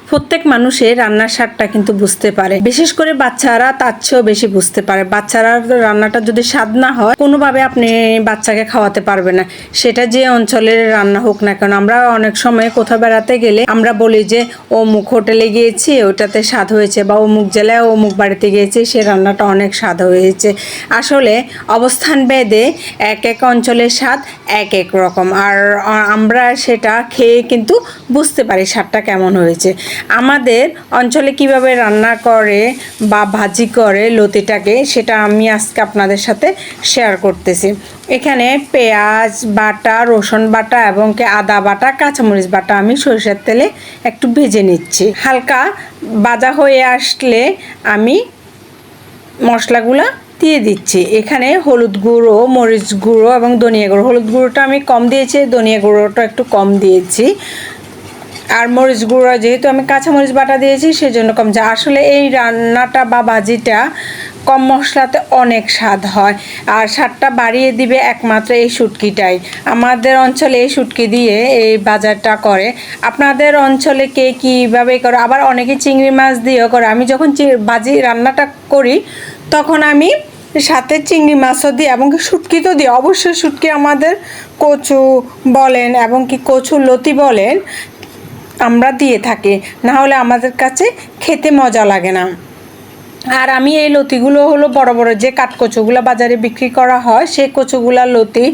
প্রত্যেক মানুষের রান্নার স্বাদটা কিন্তু বুঝতে পারে, বিশেষ করে বাচ্চারা তার চেয়েও বেশি বুঝতে পারে। বাচ্চারা রান্নাটা যদি স্বাদ না হয় কোনোভাবে আপনি বাচ্চাকে খাওয়াতে পারবে না, সেটা যে অঞ্চলের রান্না হোক না কেন। আমরা অনেক সময় কোথাও বেড়াতে গেলে আমরা বলি যে অমুক হোটেলে গিয়েছি ওটাতে স্বাদ হয়েছে, বা অমুক জেলায় অমুক বাড়িতে গিয়েছি সে রান্নাটা অনেক স্বাদ হয়েছে। আসলে অবস্থান ভেদে এক এক অঞ্চলের স্বাদ এক এক রকম, আর আমরা সেটা খেয়ে কিন্তু বুঝতে পারি স্বাদটা কেমন হয়েছে। আমাদের অঞ্চলে কিভাবে রান্না করে বা ভাজি করে লতিটাকে, সেটা আমি আজকে আপনাদের সাথে শেয়ার করতেছি। এখানে পেঁয়াজ বাটা, রসুন বাটা এবং আদা বাটা, কাঁচামরিচ বাটা আমি সরিষার তেলে একটু ভেজে নিচ্ছি। হালকা ভাজা হয়ে আসলে আমি মশলাগুলো দিয়ে দিচ্ছি। এখানে হলুদ গুঁড়ো, মরিচ গুঁড়ো এবং ধনিয়া গুঁড়ো। হলুদ গুঁড়োটা আমি কম দিয়েছি, ধনিয়া গুঁড়োটা একটু কম দিয়েছি, আর মরিচ গুঁড়ো যেহেতু আমি কাঁচামরিচ বাটা দিয়েছি সেজন্য কম। যা আসলে এই রান্নাটা বা ভাজিটা কম মশলাতে অনেক স্বাদ হয়, আর স্বাদটা বাড়িয়ে দিবে একমাত্র এই শুটকিটাই। আমাদের অঞ্চলে এই শুটকি দিয়ে এই বাজারটা করে। আপনাদের অঞ্চলে কে কীভাবে করে, আবার অনেকে চিংড়ি মাছ দিয়েও করে। আমি যখন ভাজি রান্নাটা করি তখন আমি সাথে চিংড়ি মাছও দিই এবং শুটকি তো দিই। অবশ্যই শুটকি আমাদের কচু বলেন এবং কচু লতি বলেন আমরা দিয়ে থাকি, না হলে আমাদের কাছে খেতে মজা লাগে না। আর আমি এই লতিগুলো হলো বড় বড় যে কাঠকচুগুলো বাজারে বিক্রি করা হয় সেই কচুগুলা লতি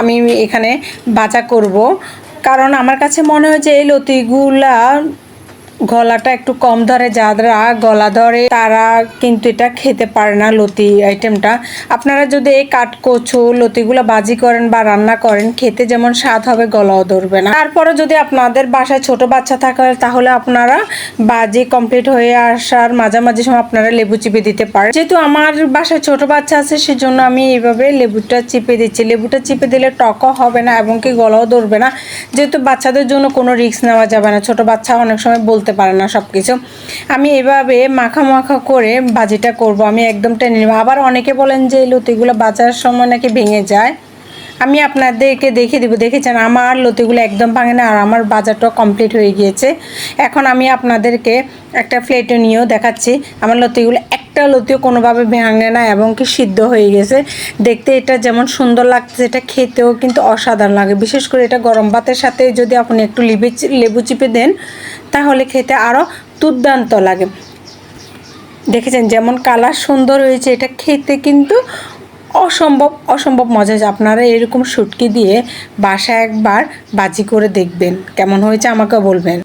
আমি এখানে ভাজা করব, কারণ আমার কাছে মনে হয় যে এই লতিগুলা গলাটা একটু কম ধরে, যারা গলা ধরে তারা কিন্তু এটা খেতে পারে না লতি আইটেমটা। আপনারা যদি এই কাঠকচু লতিগুলো ভাজি করেন বা রান্না করেন, খেতে যেমন স্বাদ হবে গলাও ধরবে না। তারপরে যদি আপনাদের বাসায় ছোট বাচ্চা থাকে তাহলে আপনারা ভাজি কমপ্লিট হয়ে আসার মাঝামাঝি সময় আপনারা লেবু চিপে দিতে পারেন। যেহেতু আমার বাসায় ছোট বাচ্চা আছে সেজন্য আমি এইভাবে লেবুটা চিপে দিচ্ছি। লেবুটা চিপে দিলে টকও হবে না এবং গলাও ধরবে না, যেহেতু বাচ্চাদের জন্য কোনো রিস্ক নেওয়া যাবে না। ছোট বাচ্চা অনেক সময় বলতে পারে না সব কিছু। আমি এভাবে মাখা মাখা করে ভাজিটা করব, আমি একদম টেনে নেব। আবার অনেকে বলেন যে লতিগুলো বাজার সময় নাকি ভেঙে যায়। আমি আপনাদেরকে দেখে দেবো। দেখেছেন আমার লতিগুলো একদম ভাঙে না, আর আমার বাজারটাও কমপ্লিট হয়ে গিয়েছে। এখন আমি আপনাদেরকে একটা প্লেটে নিয়েও দেখাচ্ছি। আমার লতিগুলো একটা লতিও কোনোভাবে ভাঙে না এবং সিদ্ধ হয়ে গেছে। দেখতে এটা যেমন সুন্দর লাগছে, এটা খেতেও কিন্তু অসাধারণ লাগে। বিশেষ করে এটা গরম ভাতের সাথে যদি আপনি একটু লেবু চিপে দেন তাহলে খেতে আরও দুর্দান্ত লাগে। দেখেছেন যেমন কালার সুন্দর হয়েছে, এটা খেতে কিন্তু অসম্ভব মজা হয়েছে। আপনারা এরকম শুটকি দিয়ে বাসায় একবার ভাজি করে দেখবেন, কেমন হয়েছে আমাকে বলবেন।